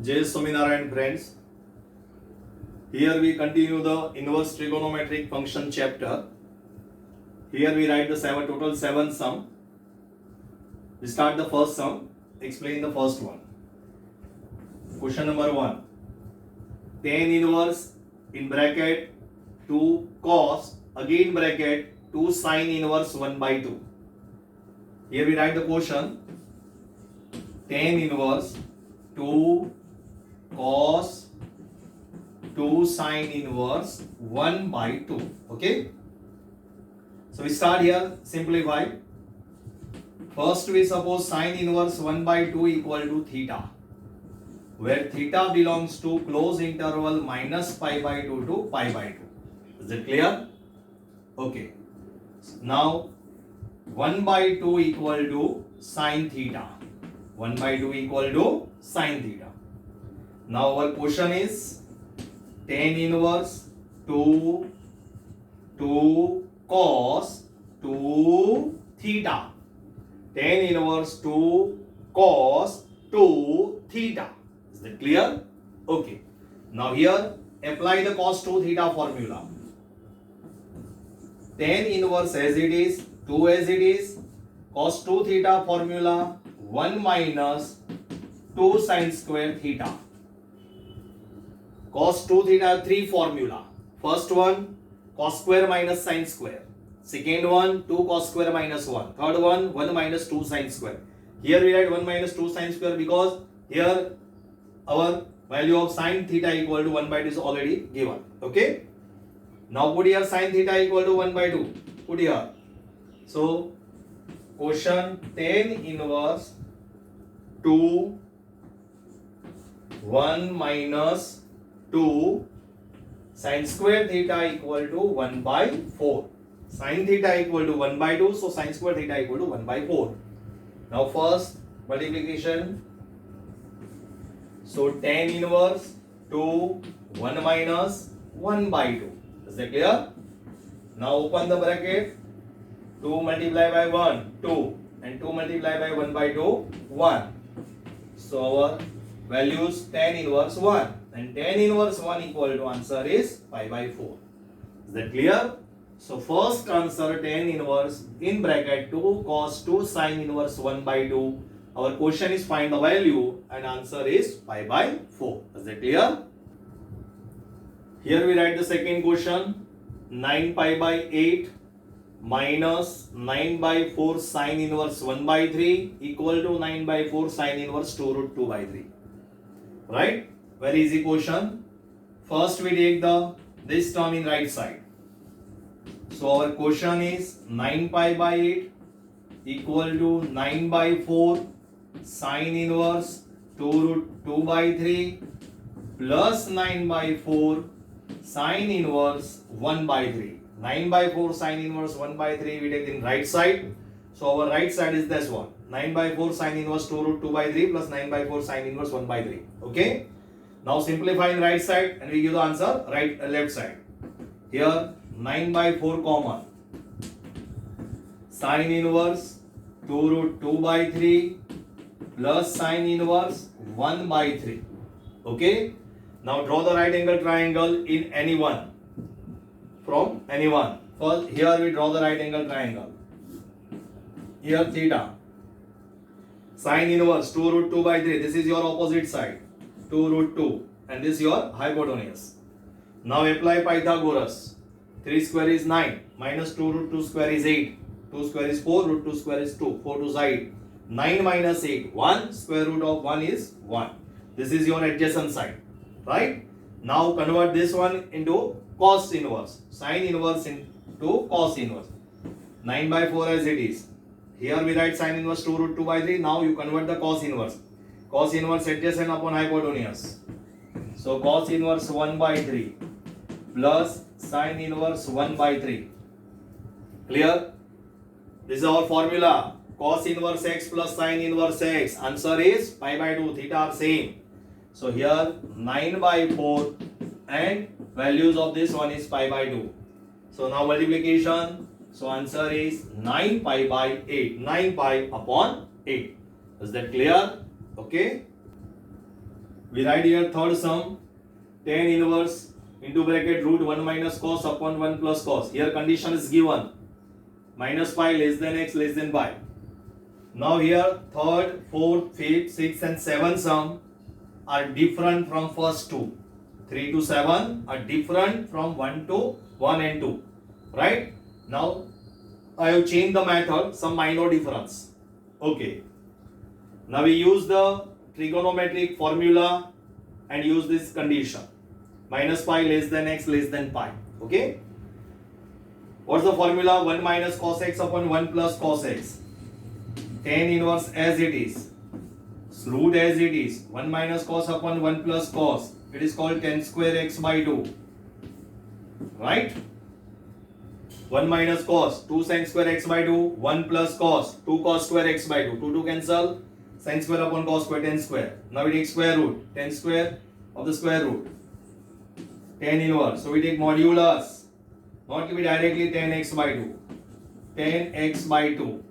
Jai Swaminarayan friends. Here we continue the inverse trigonometric function chapter. Here we write the total 7 sum. We start the first sum. Explain the first one. Question number 1. Tan inverse in bracket 2 cos again bracket 2 sin inverse 1 by 2. Here we write the question. Tan inverse 2 cos 2 sin inverse 1 by 2. Okay. So we start here, simplify. First we suppose sin inverse 1 by 2 equal to theta, where theta belongs to close interval minus pi by 2 to pi by 2. Is it clear? Okay. Now 1 by 2 equal to sin theta. 1 by 2 equal to sin theta. Now our question is tan inverse 2 cos 2 theta. Tan inverse 2 cos 2 theta. Is that clear? Okay. Now here apply the cos 2 theta formula. Tan inverse as it is, 2 as it is, cos 2 theta formula 1 minus 2 sin square theta. Cos 2 theta 3 formula. First one cos square minus sin square. Second one 2 cos square minus 1. Third one 1 minus 2 sin square. Here we write 1 minus 2 sin square because here our value of sin theta equal to 1 by 2 is already given. Okay. Now put here sin theta equal to 1 by 2. Put here. So question tan inverse 2 1 minus 2 sin square theta equal to 1 by 4. Sin theta equal to 1 by 2, so sin square theta equal to 1 by 4. Now first multiplication. So tan inverse 2 1 minus 1 by 2. Is that clear? Now open the bracket. 2 multiplied by 1 2 and 2 multiplied by 1 by 2 1. So our values tan inverse 1 and tan inverse 1 equal to answer is pi by 4. Is that clear? So first answer tan inverse in bracket 2 cos 2 sin inverse 1 by 2. Our question is find the value and answer is pi by 4. Is that clear? Here we write the second question. 9 pi by 8 minus 9 by 4 sin inverse 1 by 3 equal to 9 by 4 sin inverse 2 root 2 by 3. Right? Very easy question. First we take this term in right side. So our question is 9 pi by 8 equal to 9 by 4 sin inverse 2 root 2 by 3 plus 9 by 4 sin inverse 1 by 3. 9 by 4 sin inverse 1 by 3 we take in right side. So our right side is this one. 9 by 4 sin inverse 2 root 2 by 3 plus 9 by 4 sin inverse 1 by 3. Okay. Now simplify in right side and we give the answer left side. Here 9 by 4 common. Sin inverse 2 root 2 by 3 plus sin inverse 1 by 3. Okay. Now draw the right angle triangle in any one. From any one. First here we draw the right angle triangle. Here theta. Sin inverse 2 root 2 by 3. This is your opposite side. 2 root 2. And this is your hypotenuse. Now apply Pythagoras. 3 square is 9. Minus 2 root 2 square is 8. 2 square is 4. Root 2 square is 2. 4 to side. 9 minus 8. 1. Square root of 1 is 1. This is your adjacent side. Right? Now convert this one into cos inverse. Sin inverse into cos inverse. 9 by 4 as it is. Here we write sin inverse 2 root 2 by 3. Now you convert the cos inverse. Cos inverse adjacent upon hypotenuse. So cos inverse 1 by 3 plus sin inverse 1 by 3. Clear? This is our formula. Cos inverse x plus sin inverse x. Answer is pi by 2. Theta are same. So here 9 by 4 and values of this one is pi by 2. So now multiplication. So answer is 9 pi by 8. 9 pi upon 8. Is that clear? Okay. We write here third sum, tan inverse into bracket root 1 minus cos upon 1 plus cos. Here condition is given, minus pi less than x less than pi. Now here third, fourth, fifth, sixth and seventh sum are different from first two. 3 to 7 are different from 1 to 1 and 2. Right? Now I have changed the method, some minor difference. Okay. Now we use the trigonometric formula and use this condition. Minus pi less than x less than pi. Okay. What's the formula? 1 minus cos x upon 1 plus cos x. Tan inverse as it is. Root as it is. 1 minus cos upon 1 plus cos. It is called tan square x by 2. Right? 1 minus cos, 2 sin square x by 2, 1 plus cos, 2 cos square x by 2. 2 cancel, sin square upon cos square, tan square. Now we take square root, tan square of the square root. Tan inverse. So we take modulus, not to be directly tan x by 2. Tan x by 2.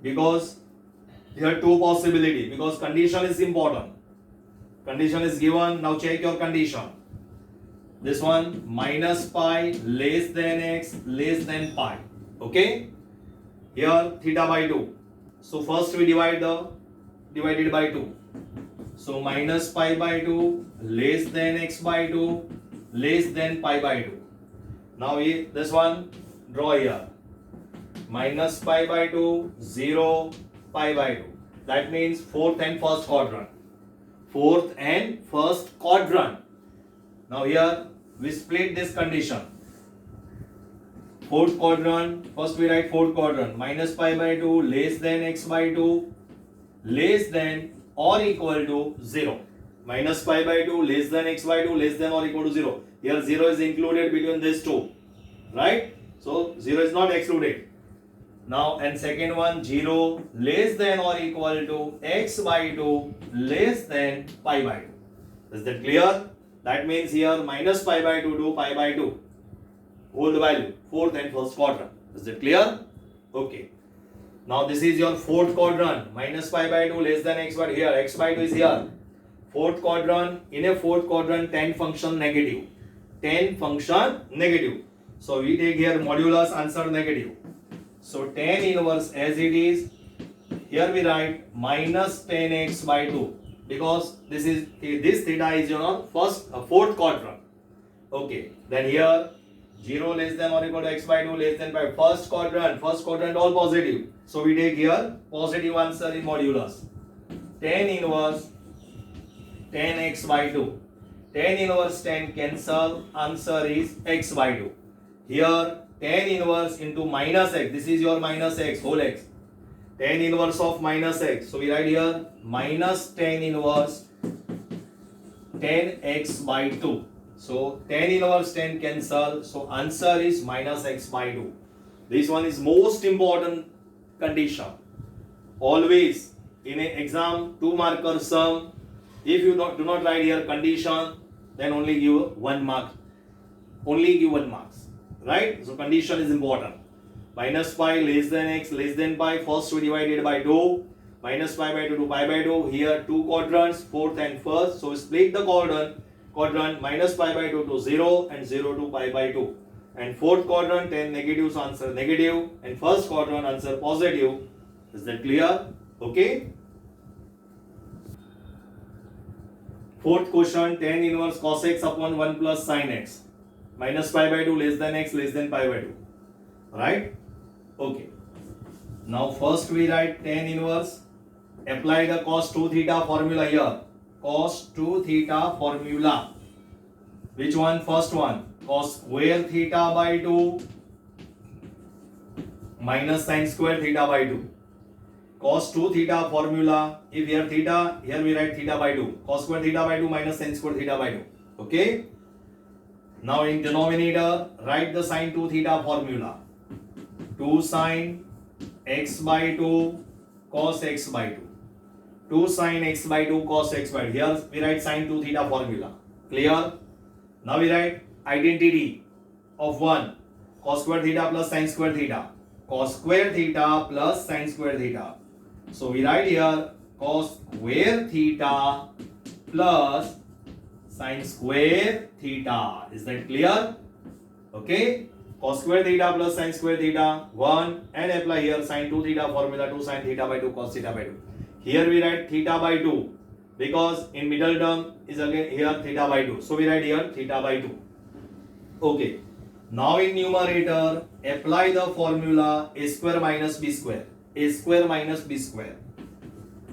Because there are two possibilities. Because condition is important. Condition is given. Now check your condition. This one, minus pi less than x less than pi. Okay? Here theta by 2. So first we divided by 2. So minus pi by 2 less than x by 2 less than pi by 2. Now this one draw here. Minus pi by 2, 0, pi by 2. That means fourth and first quadrant. Fourth and first quadrant. Now here we split this condition. Fourth quadrant, first we write fourth quadrant. Minus pi by 2 less than x by 2 less than or equal to 0. Minus pi by 2 less than x by 2 less than or equal to 0. Here 0 is included between these two. Right? So 0 is not excluded. Now and second one, 0 less than or equal to x by 2 less than pi by 2. Is that clear? That means here minus pi by 2 to pi by 2. Hold value, fourth and first quadrant. Is it clear? Okay. Now this is your fourth quadrant. Minus pi by 2 less than x by 2. Here x by 2 is here. Fourth quadrant. In a fourth quadrant, tan function negative. Tan function negative. So we take here modulus, answer negative. So tan inverse as it is. Here we write minus tan x by 2. Because this theta is your fourth quadrant. Okay. Then here 0 less than or equal to x by 2 less than pi. First quadrant all positive. So we take here positive answer in modulus. Tan inverse tan x by 2. Tan inverse tan cancel. Answer is x by 2. Here tan inverse into minus x. This is your minus x, whole x. Tan inverse of minus x. So we write here minus tan inverse tan x by 2. So tan inverse tan cancel. So answer is minus x by 2. This one is most important condition. Always in an exam 2 marker sum, if you do not write here condition, then only give 1 mark. Only give 1 marks. Right? So condition is important. Minus pi less than x less than pi. First we divided by 2. Minus pi by 2 to pi by 2. Here 2 quadrants, fourth and first. So split the quadrant minus pi by 2 to 0 and 0 to pi by 2. And fourth quadrant, tan negative, so answer negative. And first quadrant, answer positive. Is that clear? Okay. Fourth question, tan inverse cos x upon 1 plus sin x. Minus pi by 2 less than x less than pi by 2. Right? Okay. Now first we write tan inverse. Apply the cos 2 theta formula here. Cos 2 theta formula. Which one? First one. Cos square theta by 2 minus sin square theta by 2. Cos 2 theta formula. If here theta, here we write theta by 2. Cos square theta by 2 minus sin square theta by 2. Okay. Now in denominator, write the sin 2 theta formula. 2 sin x by 2 cos x by 2. 2 sin x by 2 cos x by 2. Here we write sin 2 theta formula. Clear? Now we write identity of 1. Cos square theta plus sin square theta. Cos square theta plus sin square theta. So we write here cos square theta plus sine square theta. Is that clear? Okay. Cos square theta plus sine square theta 1, and apply here sine 2 theta formula, 2 sine theta by 2 cos theta by 2. Here we write theta by 2 because in middle term is again here theta by 2. So we write here theta by 2. Okay. Now in numerator apply the formula a square minus b square. A square minus b square.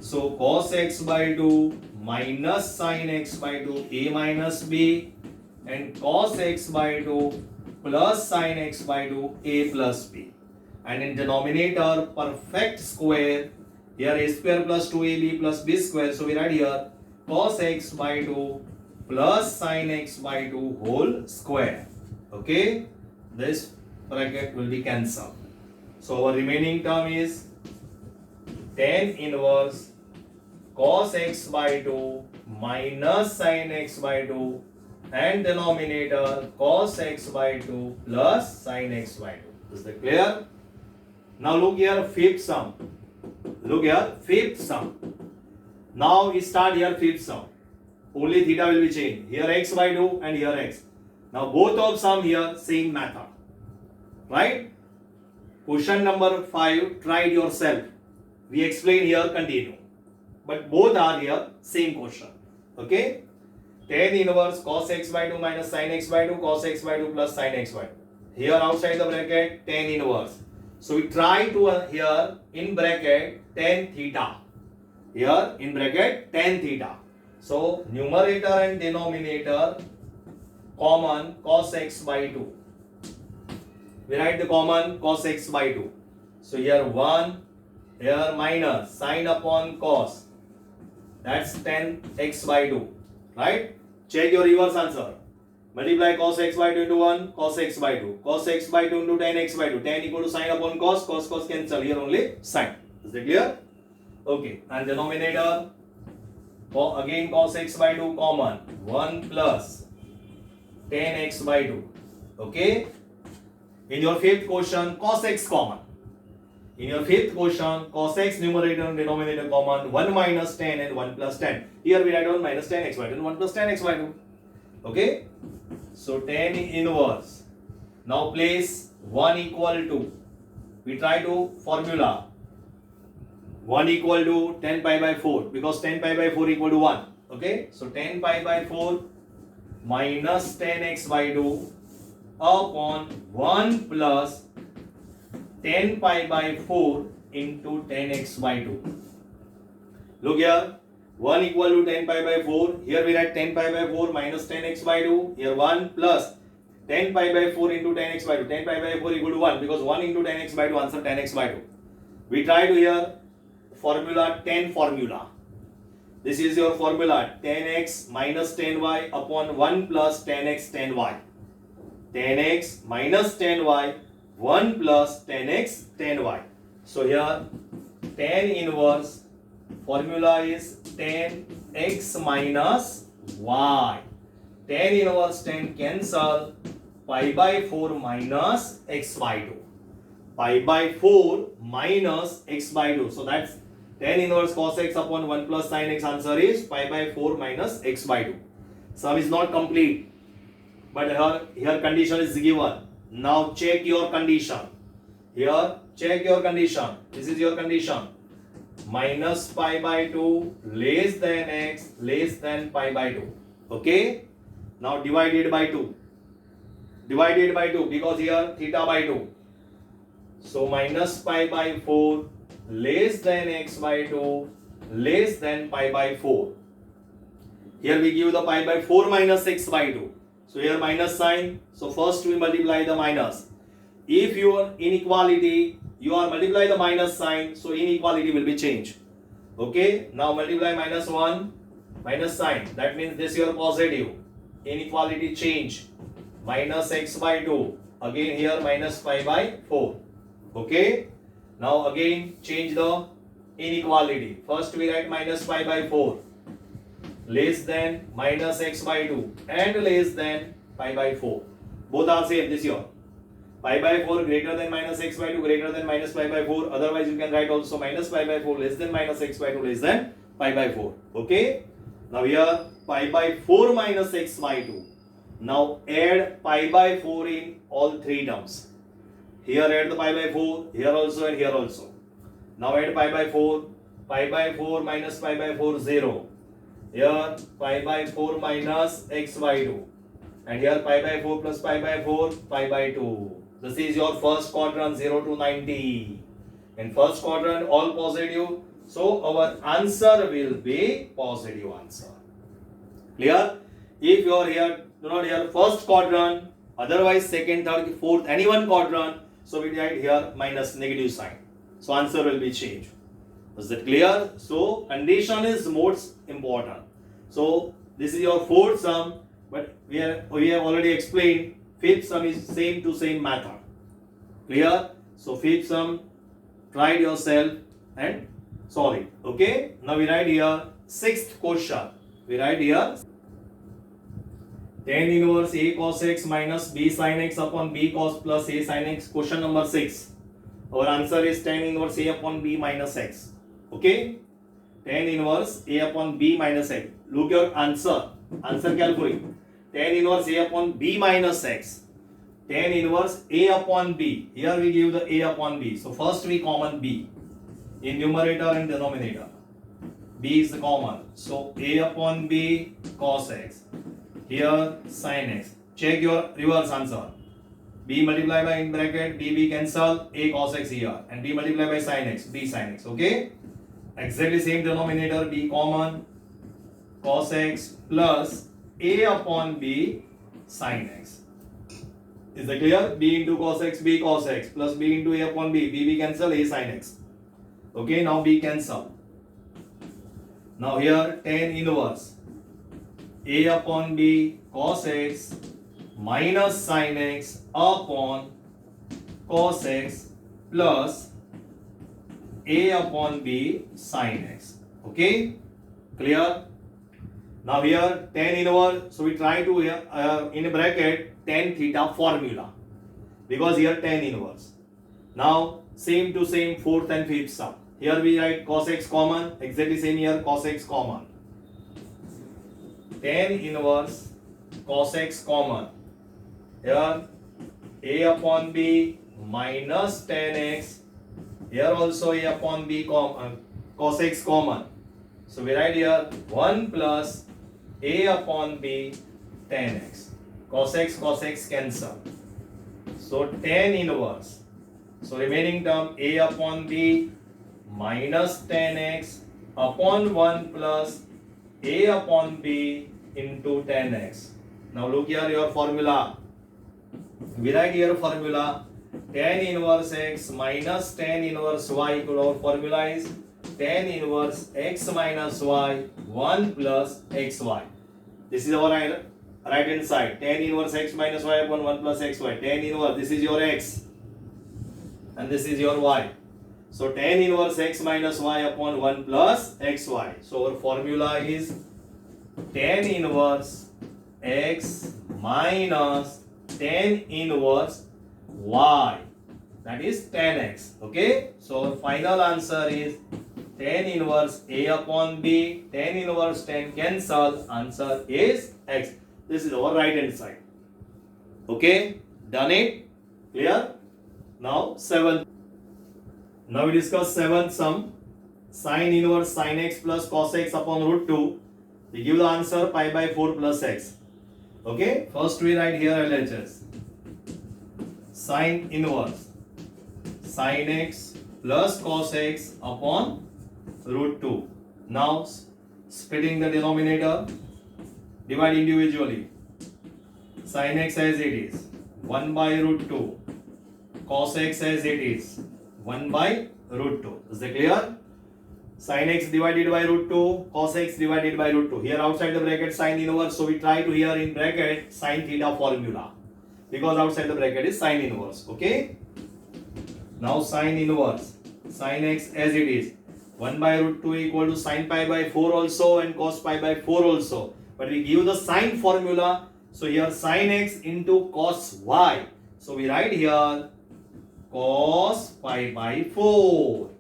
So cos x by 2 minus sin x by 2 a minus b, and cos x by 2 plus sin x by 2 a plus b, and in denominator perfect square, here a square plus 2ab plus b square, so we write here cos x by 2 plus sin x by 2 whole square. Okay, this bracket will be cancelled. So our remaining term is tan inverse cos x by 2 minus sin x by 2, and denominator cos x by 2 plus sin x by 2. Is that clear? Now look here, fifth sum. Look here, fifth sum. Now we start here fifth sum. Only theta will be changed. Here x by 2 and here x. Now both of sum here same method. Right? Question number 5, try it yourself. We explain here, continue. But both are here same question. Okay? Tan inverse cos x by 2 minus sin x by 2 cos x by 2 plus sin x by 2. Here outside the bracket tan inverse. So we try to here in bracket tan theta. Here in bracket tan theta. So numerator and denominator common cos x by 2. We write the common cos x by 2. So here 1, here minus sin upon cos. That's tan x by 2. Right? Check your reverse answer. Multiply cos x by 2 into 1, cos x by 2. Cos x by 2 into tan x by 2. Tan equal to sin upon cos. Cos cancel. Here only sin. Is that clear? Okay. And denominator, again cos x by 2 common. 1 plus tan x by 2. Okay. In your fifth question, cos x common. In your fifth question, cos x numerator and denominator common, 1 minus tan and 1 plus tan. Here we write 1 minus tan x by 2 and 1 plus tan x by 2. Okay? So tan inverse. Now place 1 equal to, we try to formula 1 equal to 10 pi by 4 because 10 pi by 4 equal to 1. Okay? So 10 pi by 4 minus tan x by 2 upon 1 plus 10 pi by 4 into tan x by 2. Look here, 1 equal to 10 pi by 4. Here we write 10 pi by 4 minus 10 x by 2. Here 1 plus 10 pi by 4 into 10 x by 2. 10 pi by 4 equal to 1 because 1 into 10 x by 2 answer 10 x by 2. We try to here formula 10 formula. This is your formula 10x minus 10y upon 1 plus 10x 10y. 10x minus 10y 1 plus 10x 10y. So here tan inverse formula is 10x minus y. Tan inverse 10 cancel, pi by 4 minus x by 2. Pi by 4 minus x by 2. So that's tan inverse cos x upon 1 plus sin x. Answer is pi by 4 minus x by 2. Sum is not complete, but here condition is given. Now check your condition. Here check your condition. This is your condition. Minus pi by 2 less than x less than pi by 2. Okay. Now divided by 2. Divided by 2 because here theta by 2. So minus pi by 4 less than x by 2 less than pi by 4. Here we give the pi by 4 minus x by 2. So here minus sign. So first we multiply the minus. If your inequality, you are multiply the minus sign, so inequality will be changed. Okay. Now multiply minus 1, minus sign. That means this your positive. Inequality change. Minus x by 2. Again here minus pi by 4. Okay. Now again change the inequality. First we write minus pi by 4. Less than minus x by 2 and less than pi by 4. Both are same this year. Pi by 4 greater than minus x by 2 greater than minus pi by 4. Otherwise you can write also minus pi by 4 less than minus x by 2 less than pi by 4. Okay. Now here pi by 4 minus x by 2. Now add pi by 4 in all three terms. Here add the pi by 4, here also and here also. Now add pi by 4. Pi by 4 minus pi by 4, 0. Here pi by 4 minus x by 2. And here pi by 4 plus pi by 4, pi by 2. This is your first quadrant, 0 to 90. In first quadrant, all positive. So our answer will be positive answer. Clear? If you are here, do not here first quadrant, otherwise second, third, fourth, any one quadrant. So we write here minus negative sign. So answer will be changed. Is that clear? So condition is most important. So this is your fourth sum, but we have already explained fifth sum is same to same method. Clear? So fifth sum, try it yourself and solve it. Okay? Now we write here sixth question. We write here tan inverse a cos x minus b sin x upon b cos plus a sin x. Question number 6. Our answer is tan inverse a upon b minus x. Okay? Tan inverse a upon b minus x. Look your answer. Answer calculate. Tan inverse a upon b minus x. Tan inverse a upon b. Here we give the a upon b. So first we common b in numerator and denominator. B is the common. So a upon b cos x. Here sin x. Check your reverse answer. B multiplied by in bracket b cancel, a cos x here, and b multiplied by sin x, b sin x. Okay? Exactly same denominator, b common, cos x plus a upon b sin x. Is that clear? B into cos x, b cos x plus b into a upon b, b cancel, a sin x. Okay, now b cancel. Now here tan inverse a upon b cos x minus sin x upon cos x plus a upon b sin x. Okay, clear? Now here tan inverse, so we try to in bracket tan theta formula, because here tan inverse. Now same to same fourth and fifth sum. Here we write cos x common, exactly same here cos x common. Tan inverse cos x common. Here a upon b minus tan x. Here also a upon b cos x common. So we write here 1 plus a upon b tan x. Cos x cancel. So tan inverse. So remaining term a upon b minus tan x upon 1 plus a upon b into tan x. Now look here your formula. We write here formula tan inverse x minus tan inverse y equal our formula is tan inverse x minus y 1 plus xy. This is our right hand side. Tan inverse x minus y upon 1 plus xy. Tan inverse, this is your x and this is your y. So tan inverse x minus y upon 1 plus xy. So our formula is tan inverse x minus tan inverse y, that is tan x. Okay, so our final answer is tan inverse a upon b, tan inverse tan cancel, answer is x. This is our right hand side. Okay, done it? Clear? Now 7th. Now we discuss 7th sum. Sin inverse sin x plus cos x upon root 2. We give the answer pi by 4 plus x. Okay, first we write here LHS. Sin inverse sin x plus cos x upon root 2. Now splitting the denominator, divide individually. Sin x as it is 1 by root 2. Cos x as it is 1 by root 2. Is that clear? Sin x divided by root 2, cos x divided by root 2. Here outside the bracket sin inverse, so we try to here in bracket sin theta formula, because outside the bracket is sin inverse. Okay? Now sin inverse sin x as it is 1 by root 2 equal to sin pi by 4 also and cos pi by 4 also. But we give the sin formula, so here sin x into cos y. So we write here cos pi by 4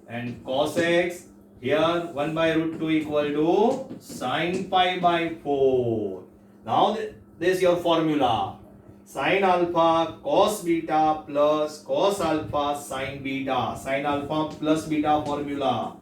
and cos x Here 1 by root 2 equal to sine pi by 4. Now this is your formula. Sine alpha cos beta plus cos alpha sine beta. Sine alpha plus beta formula.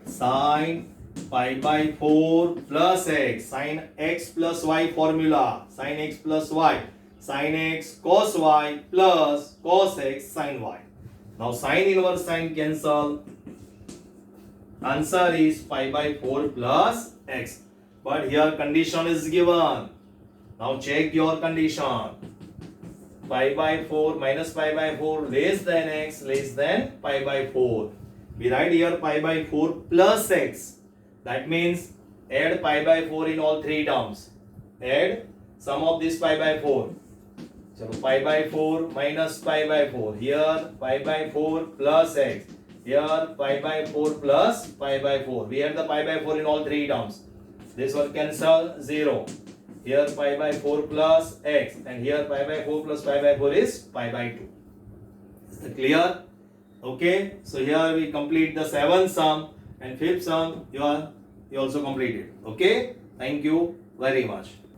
Sine pi by 4 plus x. Sine x plus y formula. Sine x plus y. Sine x cos y plus cos x sine y. Now sine inverse sine cancel. Answer is pi by 4 plus x. But here condition is given. Now check your condition. Pi by 4 minus pi by 4 less than x less than pi by 4. We write here pi by 4 plus x. That means add pi by 4 in all three terms. Add sum of this pi by 4. So pi by 4 minus pi by 4. Here pi by 4 plus x. Here pi by 4 plus pi by 4. We add the pi by 4 in all three terms. This one cancel 0. Here pi by 4 plus x. And here pi by 4 plus pi by 4 is pi by 2. Is it clear? Okay. So here we complete the 7th sum. And 5th sum you also completed. Okay. Thank you very much.